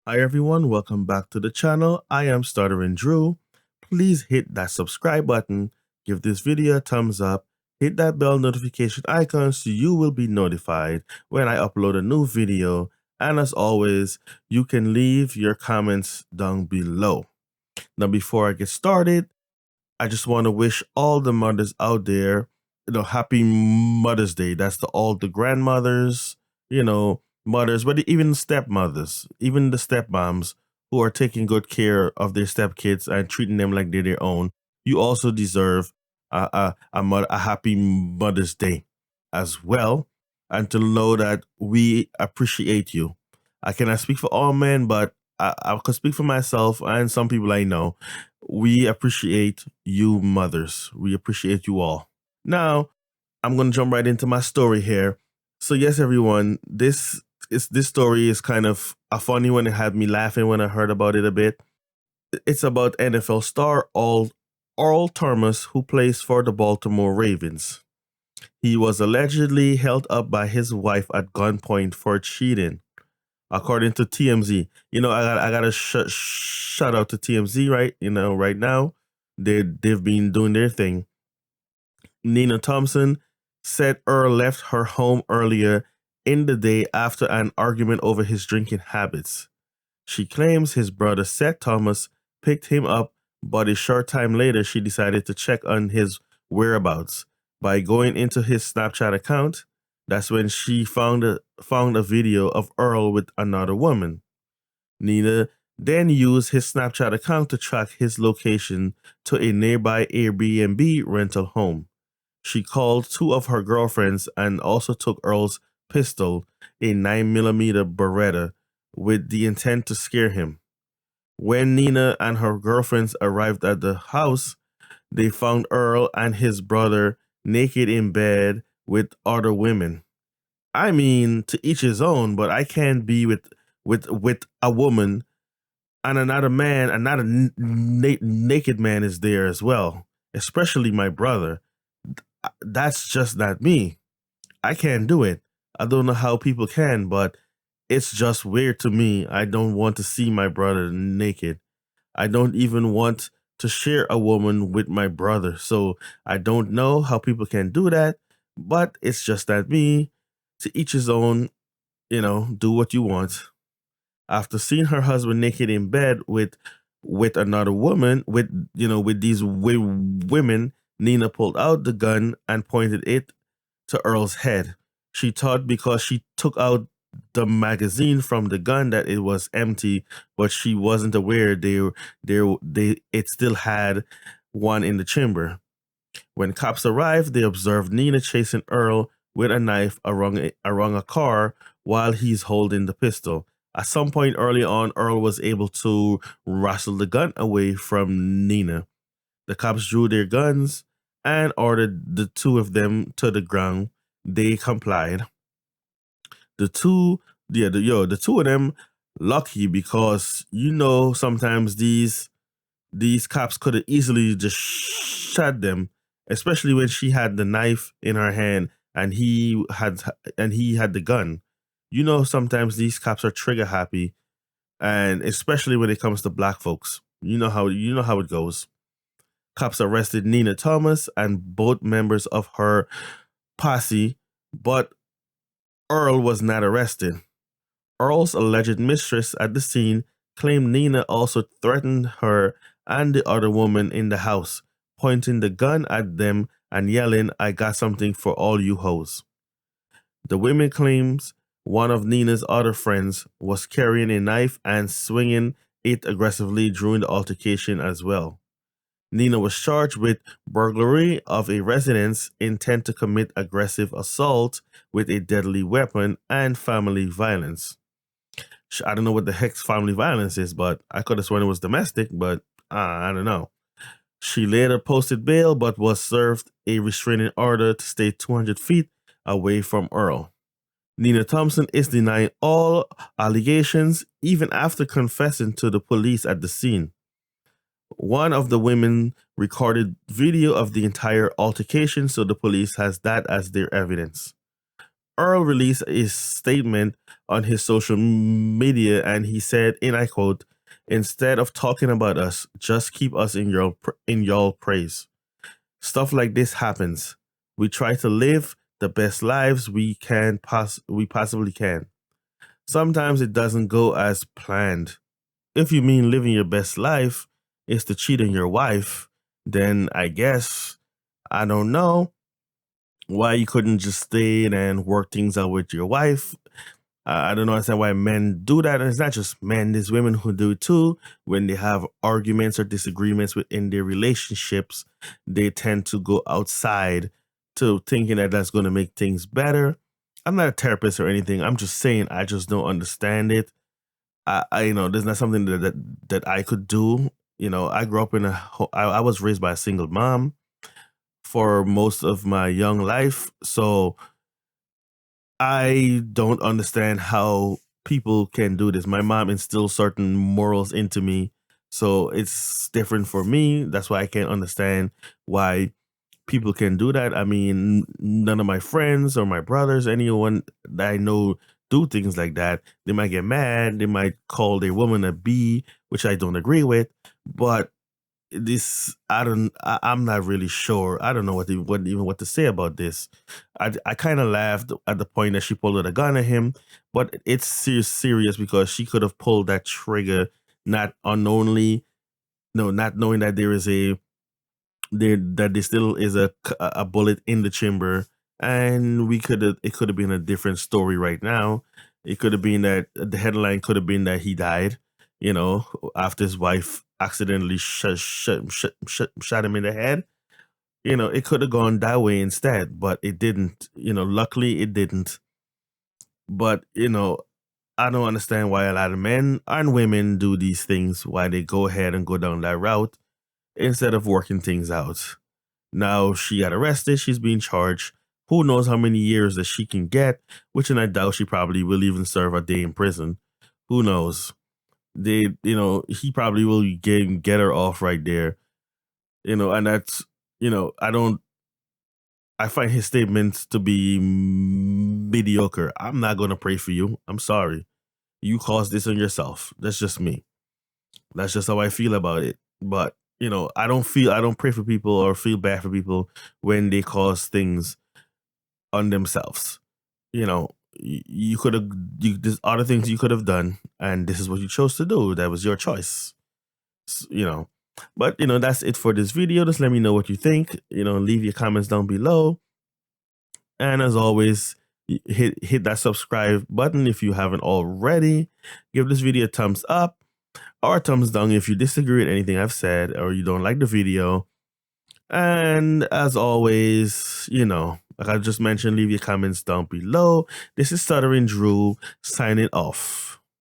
Hi everyone, welcome back to the channel. I am Stuttering Drew. Please hit that subscribe button, give this video a thumbs up, hit that bell notification icon so you will be notified when I upload a new video. And as always, you can leave your comments down below. Now before I get started, I just want to wish all the mothers out there, happy Mother's Day. That's to all the grandmothers, mothers, but even stepmothers, even the stepmoms who are taking good care of their stepkids and treating them like they're their own. You also deserve a happy Mother's Day as well, and to know that we appreciate you. I cannot speak for all men, but I could speak for myself and some people I know. We appreciate you mothers. We appreciate you all. Now, I'm going to jump right into my story here. So yes, everyone, this story is kind of a funny one. It had me laughing when I heard about it a bit. It's about NFL star Earl Thomas, who plays for the Baltimore Ravens. He was allegedly held up by his wife at gunpoint for cheating, according to TMZ. I got to shout out to TMZ, right? Right now, they've been doing their thing. Nina Thompson said Earl left her home earlier in the day after an argument over his drinking habits. She claims his brother Seth Thomas picked him up, but a short time later she decided to check on his whereabouts by going into his Snapchat account. That's when she found a video of Earl with another woman. Nina then used his Snapchat account to track his location to a nearby Airbnb rental home. She called two of her girlfriends and also took Earl's pistol, a 9mm Beretta, with the intent to scare him. When Nina and her girlfriends arrived at the house, they found Earl and his brother naked in bed with other women. I mean, to each his own, but I can't be with a woman and another man, another naked man is there as well, especially my brother. That's just not me. I can't do it. I don't know how people can, but it's just weird to me. I don't want to see my brother naked. I don't even want to share a woman with my brother. So I don't know how people can do that, but it's just that me. To each his own, do what you want. After seeing her husband naked in bed with another woman, with these women, Nina pulled out the gun and pointed it to Earl's head. She thought because she took out the magazine from the gun that it was empty, but she wasn't aware it still had one in the chamber. When cops arrived, they observed Nina chasing Earl with a knife around a car while he's holding the pistol. At some point early on, Earl was able to wrestle the gun away from Nina. The cops drew their guns and ordered the two of them to the ground. They complied. The two of them lucky because sometimes these cops could have easily just shot them, especially when she had the knife in her hand and he had the gun. Sometimes these cops are trigger happy, and especially when it comes to black folks. You know how it goes. Cops arrested Nina Thomas and both members of her posse, but Earl was not arrested. Earl's alleged mistress at the scene claimed Nina also threatened her and the other woman in the house, pointing the gun at them and yelling, "I got something for all you hoes." The women claims one of Nina's other friends was carrying a knife and swinging it aggressively during the altercation as well. Nina was charged with burglary of a residence, intent to commit aggressive assault with a deadly weapon, and family violence. I don't know what the heck family violence is, but I could have sworn it was domestic, but I don't know. She later posted bail, but was served a restraining order to stay 200 feet away from Earl. Nina Thompson is denying all allegations, even after confessing to the police at the scene. One of the women recorded video of the entire altercation, so the police has that as their evidence. Earl released a statement on his social media, and he said, and I quote, "Instead of talking about us, just keep us in your praise. Stuff like this happens. We try to live the best lives we possibly can. Sometimes it doesn't go as planned. If you mean living your best life is to cheat on your wife, then I guess I don't know why you couldn't just stay and work things out with your wife. I don't understand why men do that. And it's not just men, there's women who do it too. When they have arguments or disagreements within their relationships, they tend to go outside to thinking that that's going to make things better. I'm not a therapist or anything. I'm just saying I just don't understand it. There's not something that I could do. I grew up I was raised by a single mom for most of my young life. So I don't understand how people can do this. My mom instills certain morals into me, so it's different for me. That's why I can't understand why people can do that. I mean, none of my friends or my brothers, anyone that I know do things like that. They might get mad, they might call their woman a B, which I don't agree with, but I'm not really sure. I don't know what to say about this. I kind of laughed at the point that she pulled out a gun at him, but it's serious because she could have pulled that trigger not unknowingly, no, not knowing that there still is a bullet in the chamber, and it could have been a different story right now. It could have been that the headline could have been that he died, after his wife accidentally shot him in the head. It could have gone that way instead, but it didn't. Luckily it didn't. But I don't understand why a lot of men and women do these things, why they go ahead and go down that route instead of working things out. Now she got arrested, she's being charged. Who knows how many years that she can get, which and I doubt she probably will even serve a day in prison. Who knows? He probably will get her off right there. And that's, I find his statements to be mediocre. I'm not going to pray for you. I'm sorry. You caused this on yourself. That's just me. That's just how I feel about it. But, I don't pray for people or feel bad for people when they cause things on themselves. You could have, there's other things you could have done, and this is what you chose to do. That was your choice. But that's it for this video. Just let me know what you think. Leave your comments down below. And as always, hit that subscribe button if you haven't already. Give this video a thumbs up or a thumbs down if you disagree with anything I've said or you don't like the video. And as always, like I just mentioned, leave your comments down below. This is Stuttering Drew signing off.